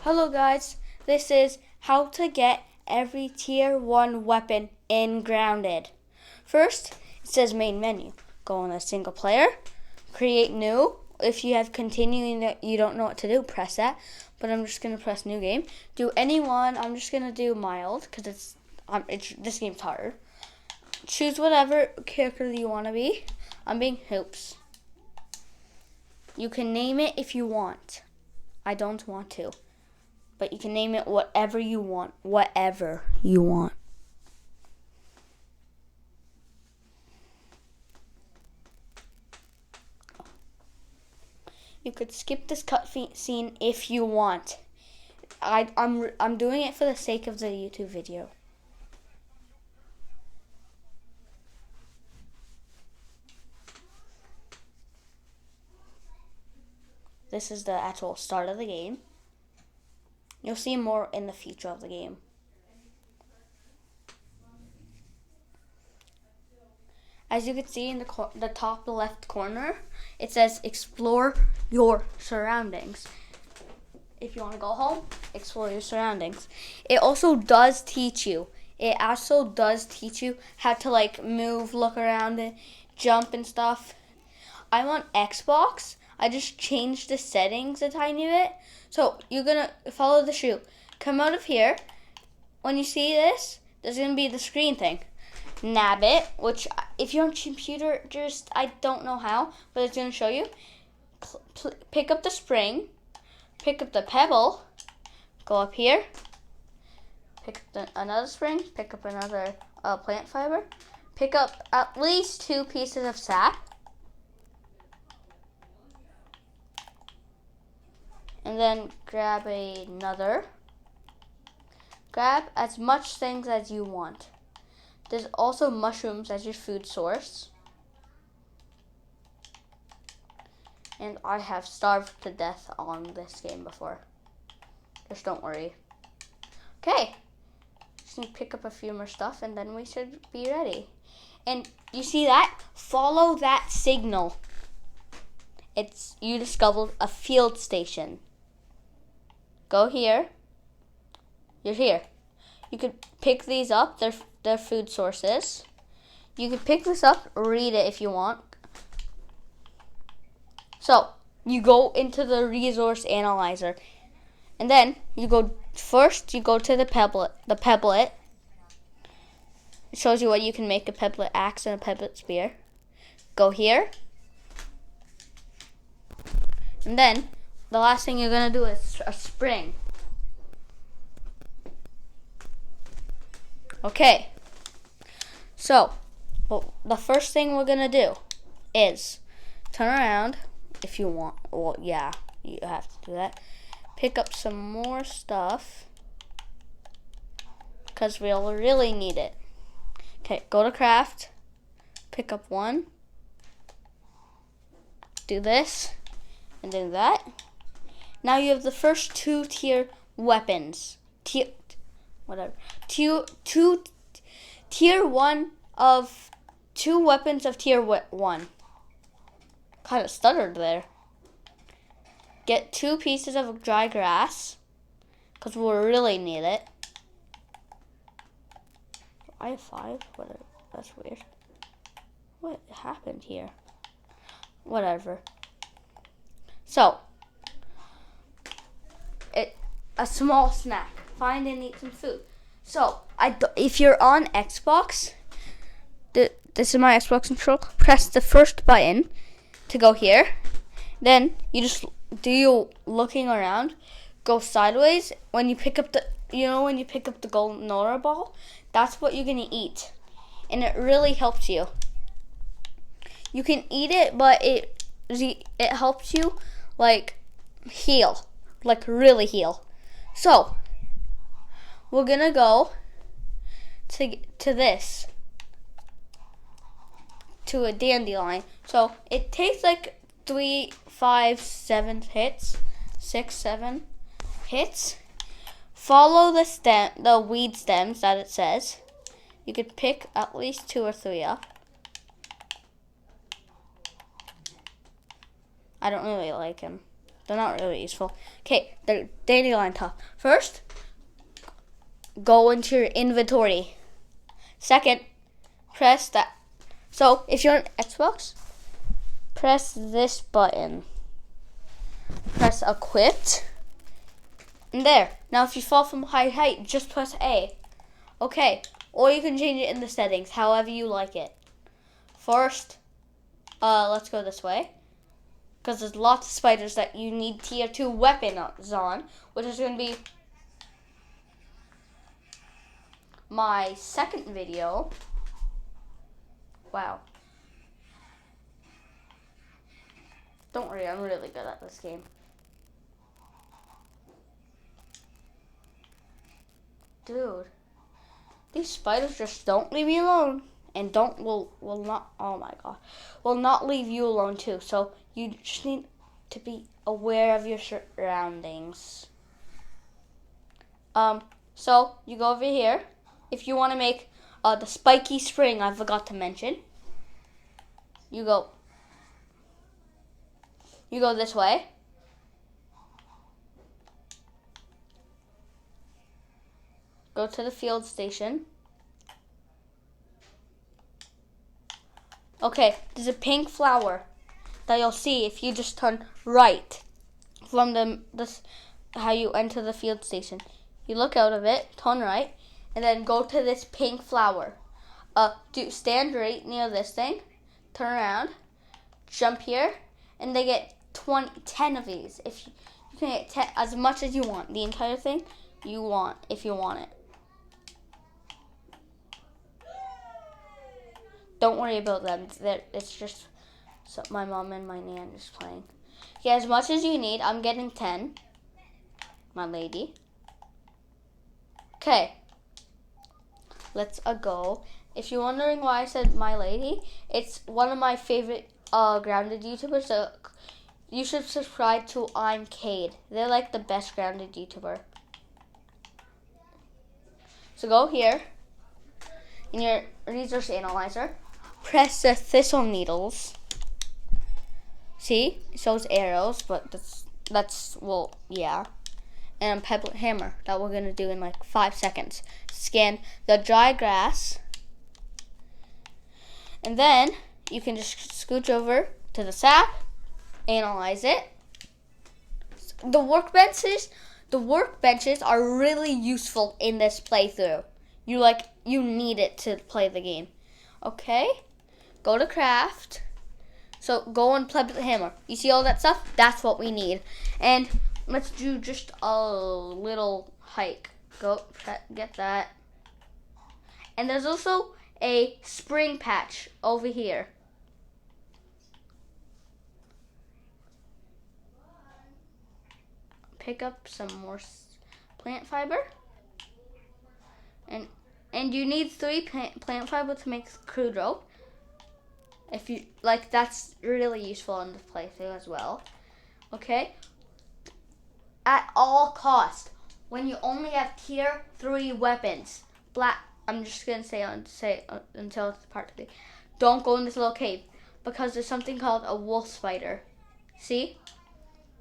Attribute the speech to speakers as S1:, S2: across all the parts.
S1: Hello guys, this is how to get every tier 1 weapon in Grounded. First, it says main menu. Go on a single player, create new. If you have continuing that you don't know what to do, press that. But I'm just going to press new game. Do anyone, I'm just going to do mild because this game's hard. Choose whatever character you want to be. I'm being Hoops. You can name it if you want. I don't want to. But you can name it whatever you want. Whatever you want. You could skip this cutscene if you want. I'm doing it for the sake of the YouTube video. This is the actual start of the game. You'll see more in the future of the game. As you can see in the top left corner, it says explore your surroundings. If you want to go home, explore your surroundings. It also does teach you. It also does teach you how to move, look around, and jump and stuff. I'm on Xbox. I just changed the settings a tiny bit. So you're going to follow the shoe. Come out of here. When you see this, there's going to be the screen thing. Nab it, which if you're on computer, I don't know how, but it's going to show you. Pick up the spring. Pick up the pebble. Go up here. Pick up another spring. Pick up another plant fiber. Pick up at least 2 pieces of sap. And then grab another. Grab as much things as you want. There's also mushrooms as your food source. And I have starved to death on this game before. Just don't worry. Okay. Just need to pick up a few more stuff and then we should be ready. And you see that? Follow that signal. You discovered a field station. Go here. You're here. You could pick these up. They're food sources. You could pick this up, read it if you want. So, you go into the resource analyzer. And then, you go to the pebblet. It shows you what you can make: a pebblet axe and a pebblet spear. Go here. And then, the last thing you're going to do is a spring. Okay. So, the first thing we're going to do is turn around if you want. Well, yeah, you have to do that. Pick up some more stuff because we'll really need it. Okay, go to craft. Pick up 1. Do this. And do that. Now you have the first 2 tier weapons. Tier 1 of 2 weapons of tier 1. Kind of stuttered there. Get 2 pieces of dry grass because we'll really need it. I have 5. Whatever. That's weird. What happened here? Whatever. So, a small snack. Find and eat some food. So, if you're on Xbox, this is my Xbox control. Press the first button to go here. Then you just do your looking around. Go sideways. When you pick up the golden Nora ball, that's what you're gonna eat, and it really helps you. You can eat it, but it helps you heal, really heal. So, we're gonna go to this, to a dandelion. So, it takes 3, 5, 7 hits, 6, 7 hits. Follow the weed stems that it says. You could pick at least 2 or 3 up. I don't really like him. They're not really useful. Okay, the dandelion top. First, go into your inventory. Second, press that. So if you're on Xbox, press this button. Press equipped. And there. Now if you fall from high height, just press A. Okay. Or you can change it in the settings, however you like it. First, let's go this way. Because there's lots of spiders that you need tier 2 weapons on, which is going to be my second video. Wow. Don't worry, I'm really good at this game. Dude. These spiders just don't leave me alone. And will not, oh my god, will not leave you alone too. So you just need to be aware of your surroundings. So you go over here. If you want to make the spiky spring, I forgot to mention. You go this way. Go to the field station. Okay, there's a pink flower that you'll see if you just turn right from how you enter the field station. You look out of it, turn right, and then go to this pink flower. Stand right near this thing, turn around, jump here, and they get 10 of these. If you can get 10, as much as you want, the entire thing you want, if you want it. Don't worry about them. It's just my mom and my nan is playing. Yeah, as much as you need. I'm getting 10. My lady. Okay. Let's go. If you're wondering why I said my lady, it's one of my favorite grounded YouTubers. So you should subscribe to I'm Cade. They're like the best grounded YouTuber. So go here in your resource analyzer. Press the thistle needles. See, it shows arrows, but that's well, yeah. And a pebble hammer that we're gonna do in like 5 seconds. Scan the dry grass, and then you can just scooch over to the sap, analyze it. The workbenches are really useful in this playthrough. You need it to play the game. Okay. Go to craft. So go and play with the hammer. You see all that stuff? That's what we need. And let's do just a little hike. Go get that. And there's also a spring patch over here. Pick up some more plant fiber. And you need 3 plant fiber to make crude rope. If you like, that's really useful in this playthrough as well. Okay. At all cost, when you only have tier 3 weapons, I'm just gonna say until it's part 3. Don't go in this little cave because there's something called a wolf spider. See?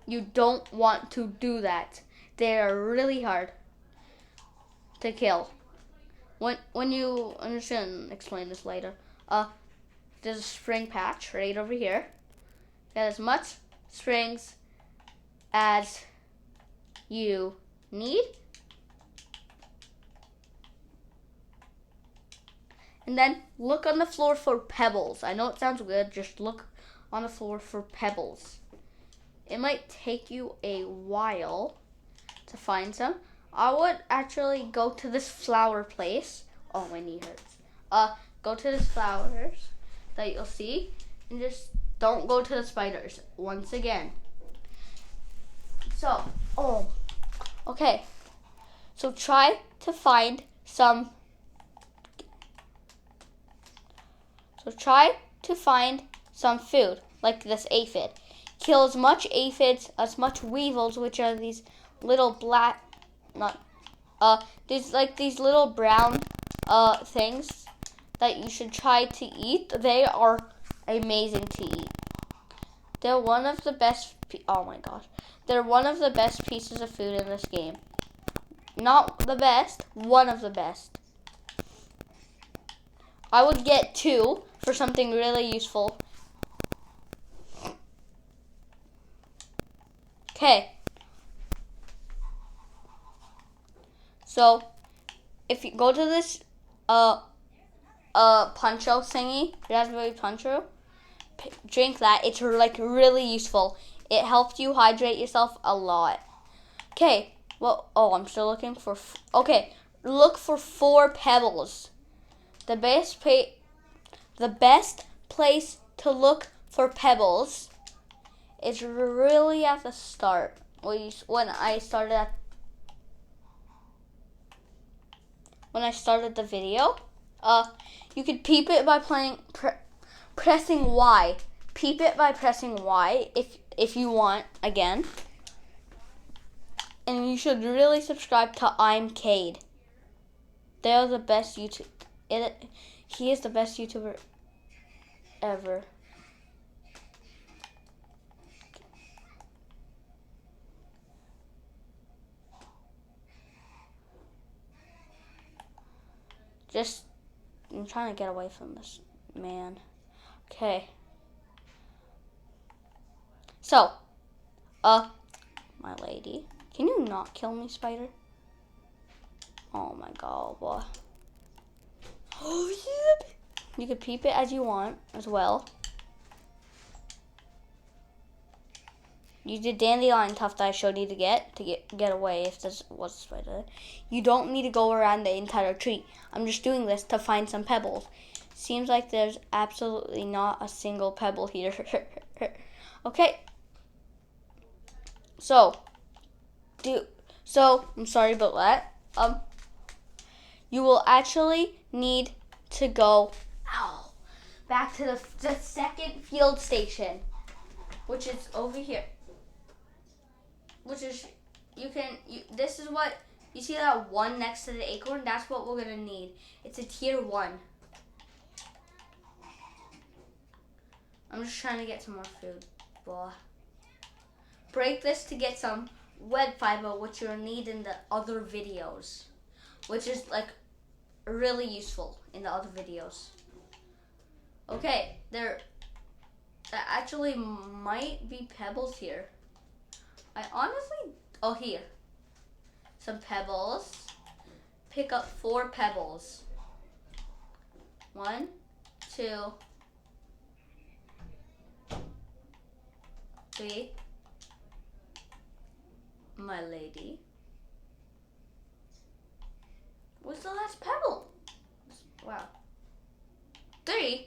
S1: You don't want to do that. They are really hard to kill. I'm just gonna explain this later. There's a spring patch right over here. Get as much springs as you need. And then look on the floor for pebbles. I know it sounds weird, just look on the floor for pebbles. It might take you a while to find some. I would actually go to this flower place. Oh, my knee hurts. Go to this flowers that you'll see, and just don't go to the spiders once again. So, okay. So try to find some. Food, like this aphid. Kill as much aphids, as much weevils, which are these little these little brown things that you should try to eat. They are amazing to eat. They're one of the best Oh my gosh. They're one of the best pieces of food in this game. Not the best, one of the best. I would get 2 for something really useful. Okay. So, if you go to this Puncho thingy, Raspberry Puncho, drink that. It's like really useful. It helps you hydrate yourself a lot. Okay. Well, oh, I'm still looking for. Okay, look for 4 pebbles. The best place to look for pebbles is really at the start. When I started the video, you could peep it by pressing Y. Peep it by pressing Y if you want again. And you should really subscribe to I'm Cade. They're the best YouTube. He is the best YouTuber ever. I'm trying to get away from this man. Okay. So, my lady. Can you not kill me, spider? Oh my god, boy. You could peep it as you want as well. Use the dandelion tuft that I showed you to get away if this was a spider. You don't need to go around the entire tree. I'm just doing this to find some pebbles. Seems like there's absolutely not a single pebble here. Okay. So I'm sorry about that. You will actually need to go back to the second field station, which is over here. Which is, this is what, you see that 1 next to the acorn? That's what we're going to need. It's a tier 1. I'm just trying to get some more food. Blah. Break this to get some web fiber, which you'll need in the other videos. Which is, like, really useful in the other videos. Okay, there actually might be pebbles here. Here. Some pebbles. Pick up 4 pebbles. 1, 2, 3. My lady. What's the last pebble? Wow. 3?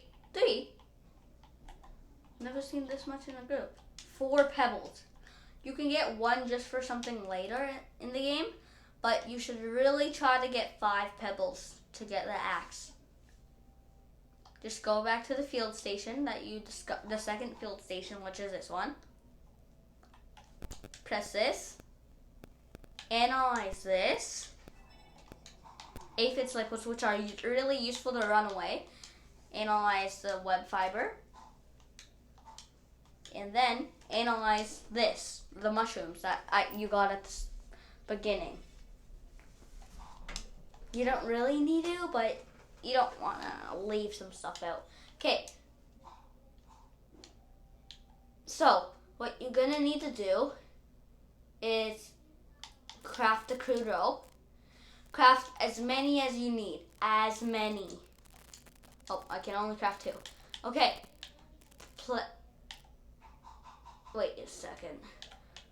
S1: Never seen this much in a group. 4 pebbles. You can get 1 just for something later in the game, but you should really try to get 5 pebbles to get the axe. Just go back to the field station the second field station, which is this one. Press this. Analyze this. Aphid liquids, which are really useful to run away. Analyze the web fiber. And then analyze this, the mushrooms that you got at the beginning. You don't really need to, but you don't want to leave some stuff out. Okay. So, what you're going to need to do is craft the crude rope. Craft as many as you need. As many. Oh, I can only craft 2. Okay. Wait a second.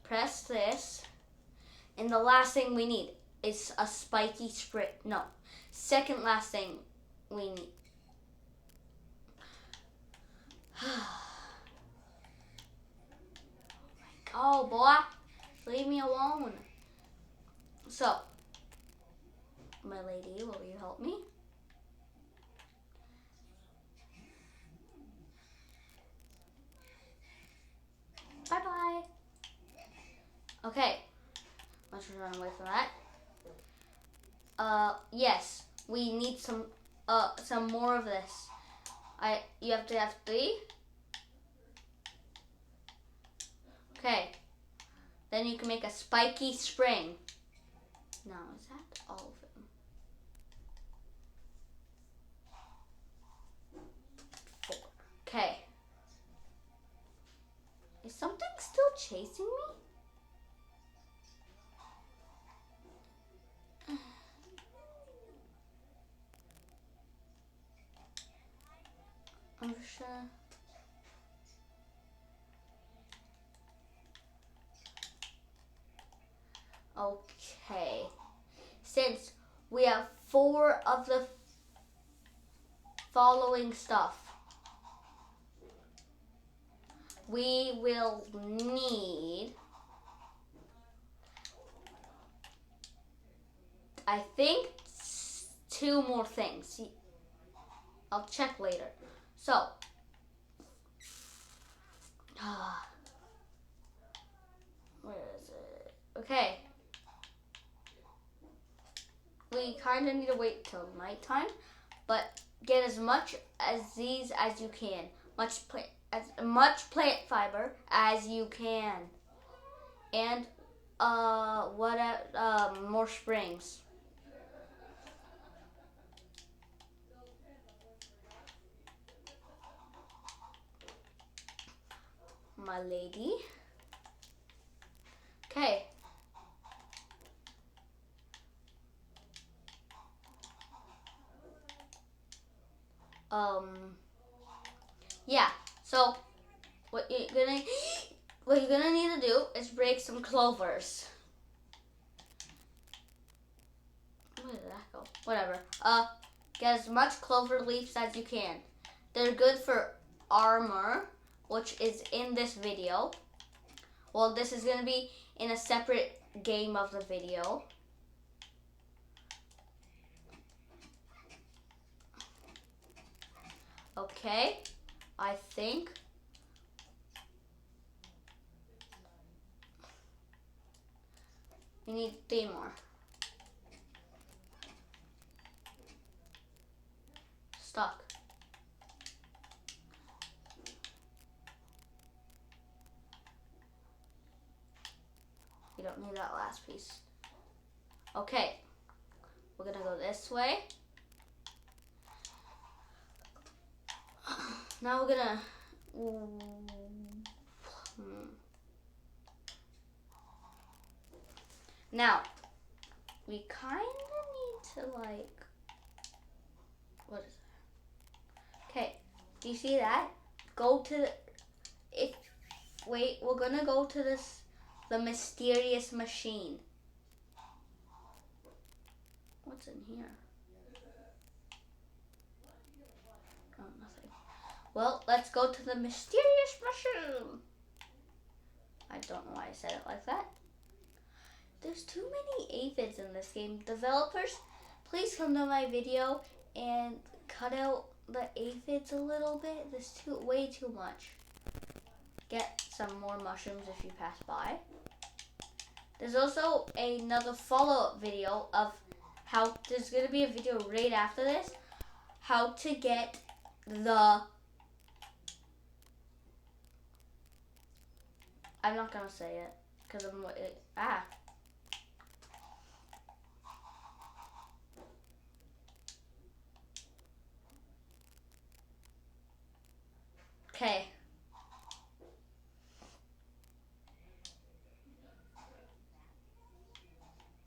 S1: Press this. And the last thing we need is a spiky spray. No. Second last thing we need. Oh, boy. Leave me alone. So, my lady, will you help me? Bye-bye. Okay. Let's just run away from that. Yes. We need some more of this. You have to have 3. Okay. Then you can make a spiky spring. Now, is that all of them? Four. Okay. Is something still chasing me? I'm sure. Okay. Since we have 4 of the following stuff, we will need, I think, 2 more things. I'll check later. So, where is it? Okay. We kind of need to wait till nighttime, but get as much as these as you can. As much plant fiber as you can. And more springs. My lady. Okay. Yeah. So what you're gonna need to do is break some clovers. Where did that go? Whatever. Get as much clover leaves as you can. They're good for armor, which is in this video. Well, this is gonna be in a separate game of the video. Okay, I think we need 3 more. Stuck. You don't need that last piece. Okay, we're gonna go this way. Now we're gonna Now we kind of need to what is that? Okay, do you see that? Go to we're gonna go to the mysterious machine. What's in here? Oh, nothing. Well, let's go to the mysterious machine. I don't know why I said it like that. There's too many aphids in this game. Developers, please come to my video and cut out the aphids a little bit. There's way too much. Get some more mushrooms if you pass by. There's also another follow-up video of how, there's going to be a video right after this, how to get I'm not going to say it, because Okay.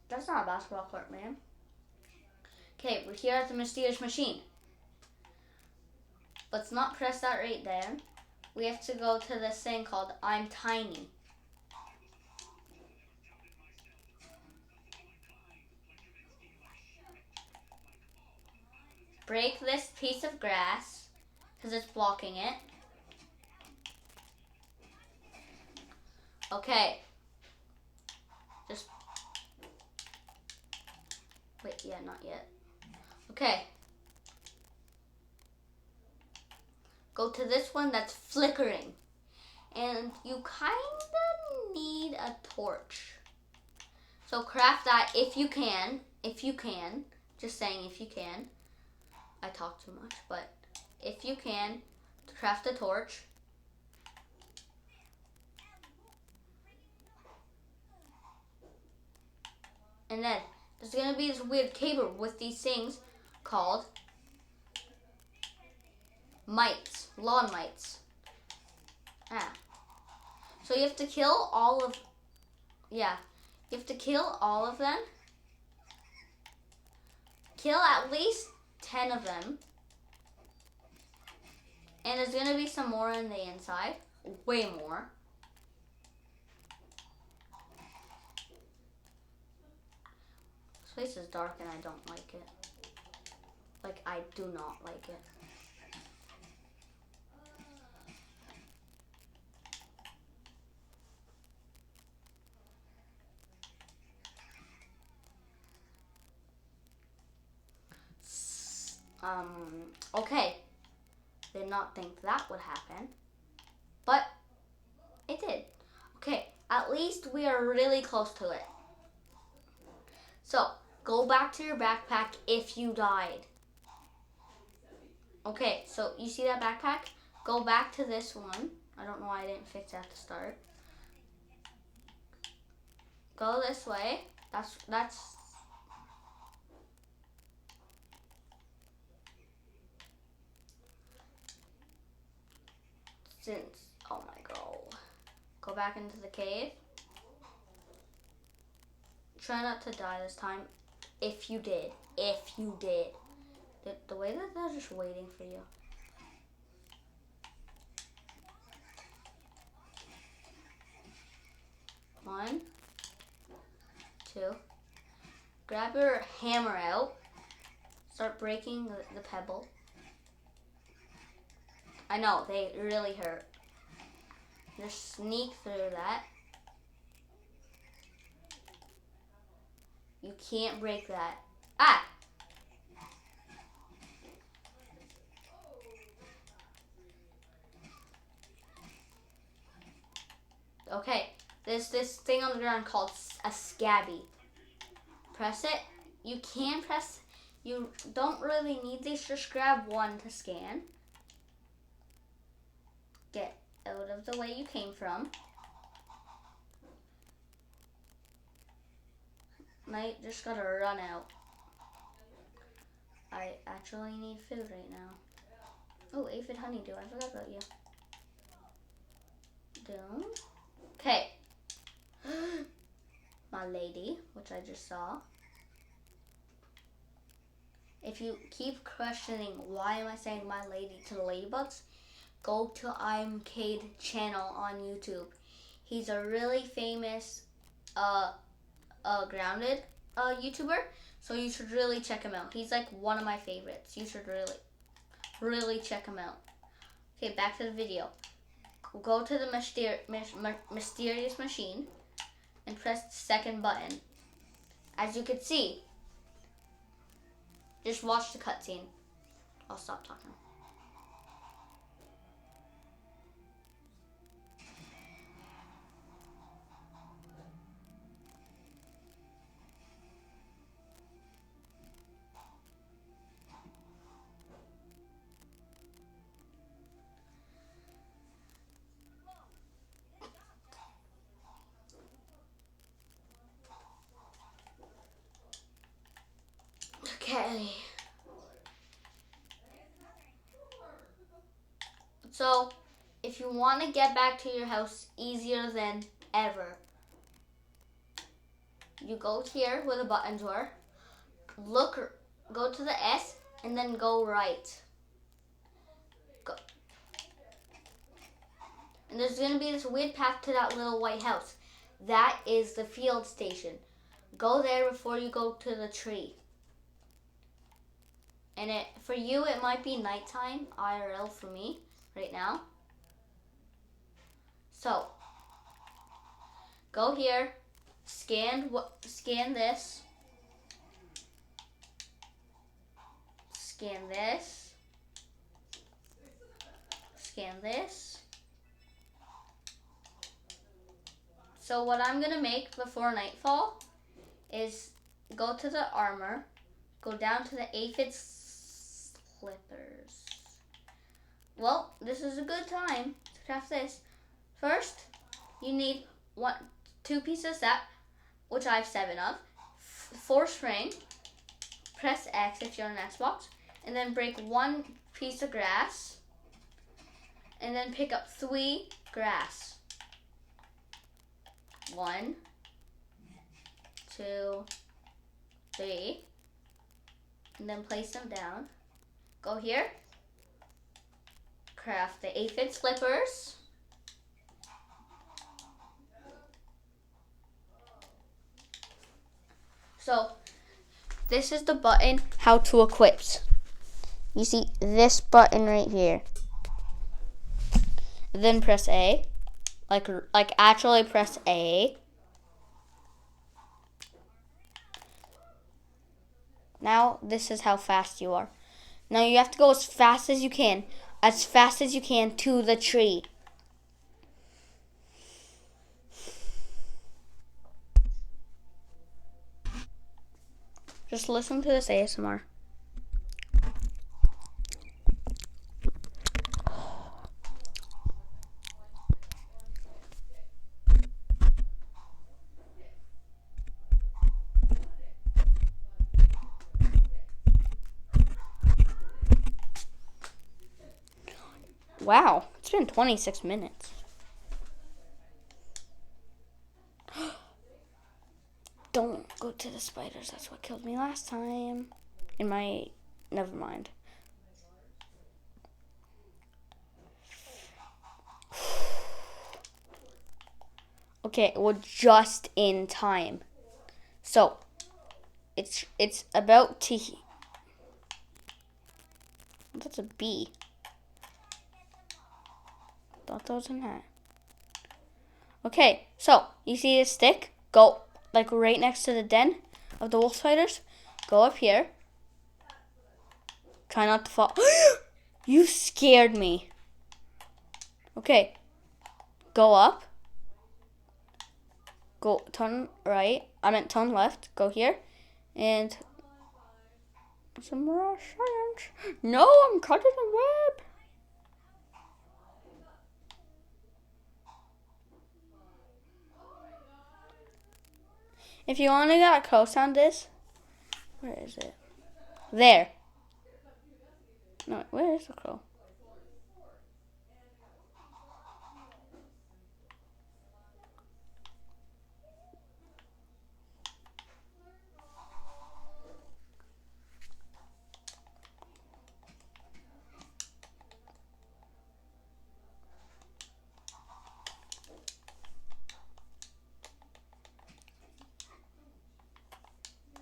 S1: That's not a basketball court, man. Okay, we're here at the mysterious machine. Let's not press that right there. We have to go to this thing called I'm Tiny. Break this piece of grass, because it's blocking it. Okay. Wait, yeah, not yet. Okay. Go to this one that's flickering. And you kind of need a torch. So craft that if you can. If you can. Just saying if you can. I talk too much, but if you can, craft a torch. And then there's gonna be this weird cable with these things called mites, lawn mites. So you have to kill all of, you have to kill all of them. Kill at least 10 of them. And there's gonna be some more on the inside, way more. This place is dark and I don't like it. Like, I do not like it. Okay. Did not think that would happen. But it did. Okay, at least we are really close to it. So, go back to your backpack if you died. Okay, so you see that backpack? Go back to this one. I don't know why I didn't fix that to start. Go this way. That's since, oh my god. Go back into the cave. Try not to die this time. If you did. The way that they're just waiting for you. One, two. Grab your hammer out. Start breaking the pebble. I know, they really hurt. Just sneak through that. You can't break that. Ah! Okay, there's this thing on the ground called a scabby. Press it. You can press, you don't really need this, just grab one to scan. Get out of the way you came from. I just gotta run out. I actually need food right now. Oh, aphid honeydew, I forgot about you. Doom. Okay. My lady, which I just saw. If you keep questioning why am I saying my lady to the ladybugs, go to ImCade channel on YouTube. He's a really famous grounded YouTuber, so you should really check him out. He's like one of my favorites. You should really check him out. Okay, back to the video. Go to the mysterious machine and press the second button. As you can see, just watch the cutscene. I'll stop talking. Okay. So, if you want to get back to your house easier than ever, you go here where the buttons were, go to the S, and then go right. Go. And there's going to be this weird path to that little white house. That is the field station. Go there before you go to the tree. And for you, it might be nighttime, IRL for me, right now. So, go here, scan this, scan this, scan this. So what I'm gonna make before nightfall is go to the armor, go down to the aphid slippers. Well, this is a good time to craft this. First, you need 2 pieces of that, which I have 7 of, force ring, press X if you're on Xbox, and then break 1 piece of grass, and then pick up 3 grass. 1, 2, 3, and then place them down. Go here, craft the aphid slippers. So this is the button how to equip. You see this button right here. Then press A, like actually press A. Now this is how fast you are. Now you have to go as fast as you can to the tree. Just listen to this ASMR. Wow, it's been 26 minutes. Don't go to the spiders. That's what killed me last time. Never mind. Okay, we're just in time. So, it's about to... That's a bee. Thought that was a hat. Okay, so, you see this stick? Go, like, right next to the den of the wolf spiders. Go up here. Try not to fall. You scared me. Okay. Go up. Go, turn right. I meant turn left. Go here. And some more science. No, I'm cutting a web. If you want to get a close on this, where is it? There. No, where is the crow?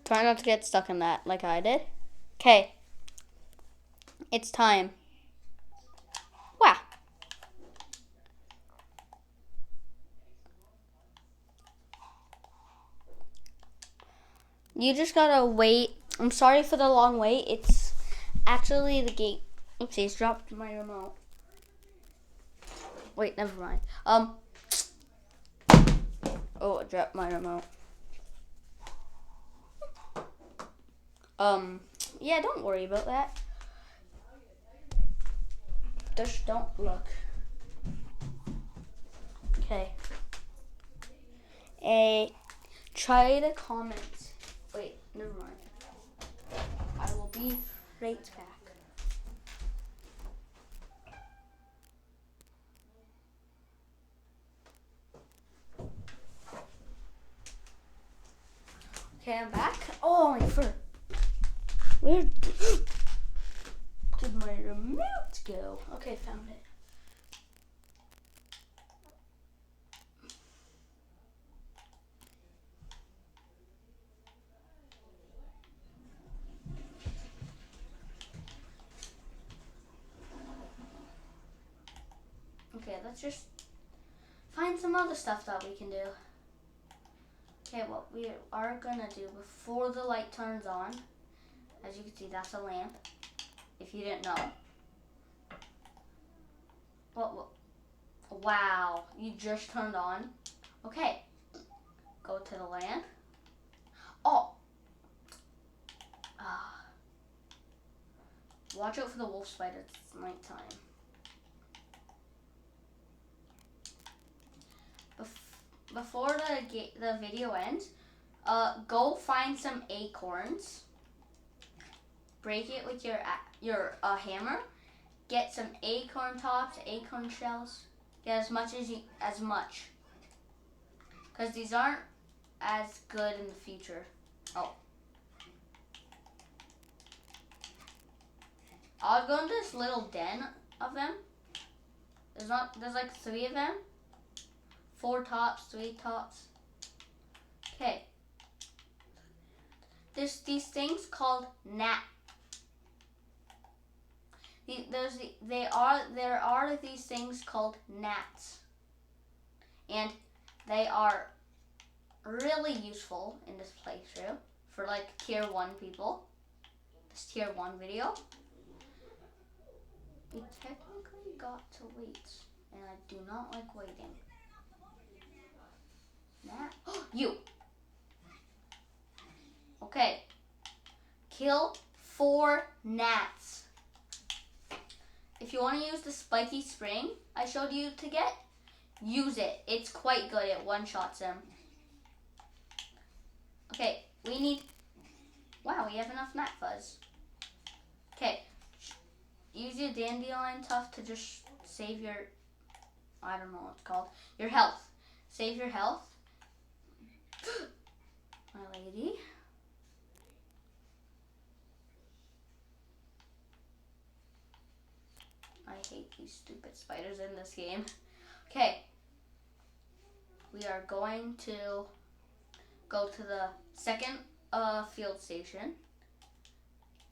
S1: Try not to get stuck in that like I did. Okay. It's time. Wow. You just gotta wait. I'm sorry for the long wait. It's actually the gate. Oopsies, dropped my remote. Wait, never mind. Oh, I dropped my remote. Yeah, don't worry about that. Just don't look. Okay. Try to comment. Wait, never mind. I will be right back. Okay, I'm back. Oh, my fur. Where did my remote go? Okay, found it. Okay, let's just find some other stuff that we can do. Okay, what we are gonna do before the light turns on, as you can see, that's a lamp, if you didn't know. What? Wow, you just turned on. Okay, go to the lamp. Oh! Watch out for the wolf spider, it's nighttime. Before the video ends, go find some acorns. Break it with your hammer. Get some acorn tops, acorn shells. Get as much, because these aren't as good in the future. Oh, I'll go into this little den of them. There's like 3 of them. 4 tops, 3 tops. Okay. There's these things called gnat. There are these things called gnats, and they are really useful in this playthrough for like tier 1 people. This tier 1 video. We technically got to wait, and I do not like waiting. Gnat, you. Okay. Kill 4 gnats. If you want to use the spiky spring I showed you to get, use it. It's quite good. It one-shots them. Okay, wow, we have enough gnat fuzz. Okay, use your dandelion tuft to just save your, I don't know what it's called, your health. Save your health. My lady. I hate these stupid spiders in this game. Okay. We are going to go to the second field station.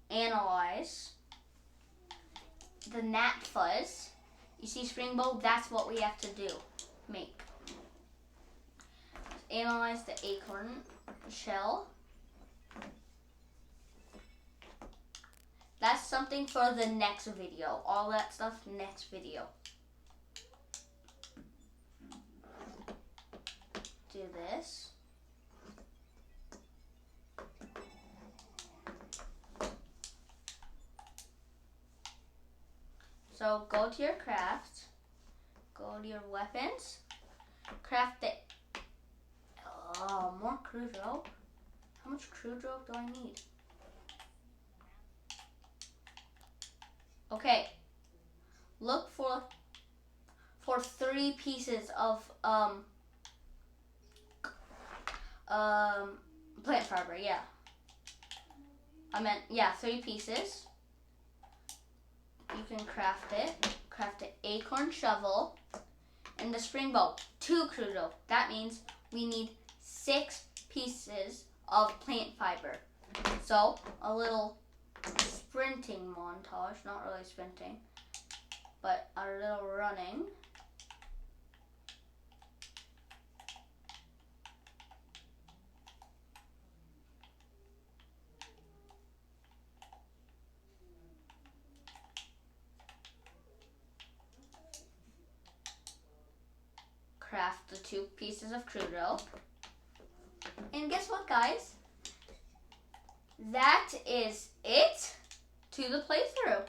S1: Analyze the gnat fuzz. You see Springbow? That's what we have to do. Make. Analyze the acorn shell. That's something for the next video. All that stuff next video. Do this. So go to your craft. Go to your weapons. Craft the more crude rope. How much crude rope do I need? Okay. Look for 3 pieces of plant fiber, yeah. 3 pieces. You can craft it. Craft an acorn shovel and the Springbow. 2 crude rope. That means we need 6 pieces of plant fiber. So a little sprinting montage, not really sprinting, but a little running. Craft the 2 pieces of crude rope. And guess what, guys? That is it to the playthrough.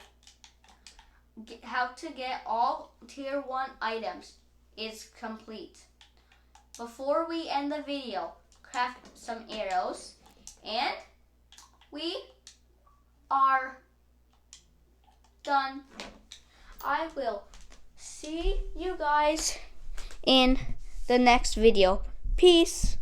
S1: How to get all tier 1 items is complete. Before we end the video, craft some arrows, and we are done. I will see you guys in the next video. Peace.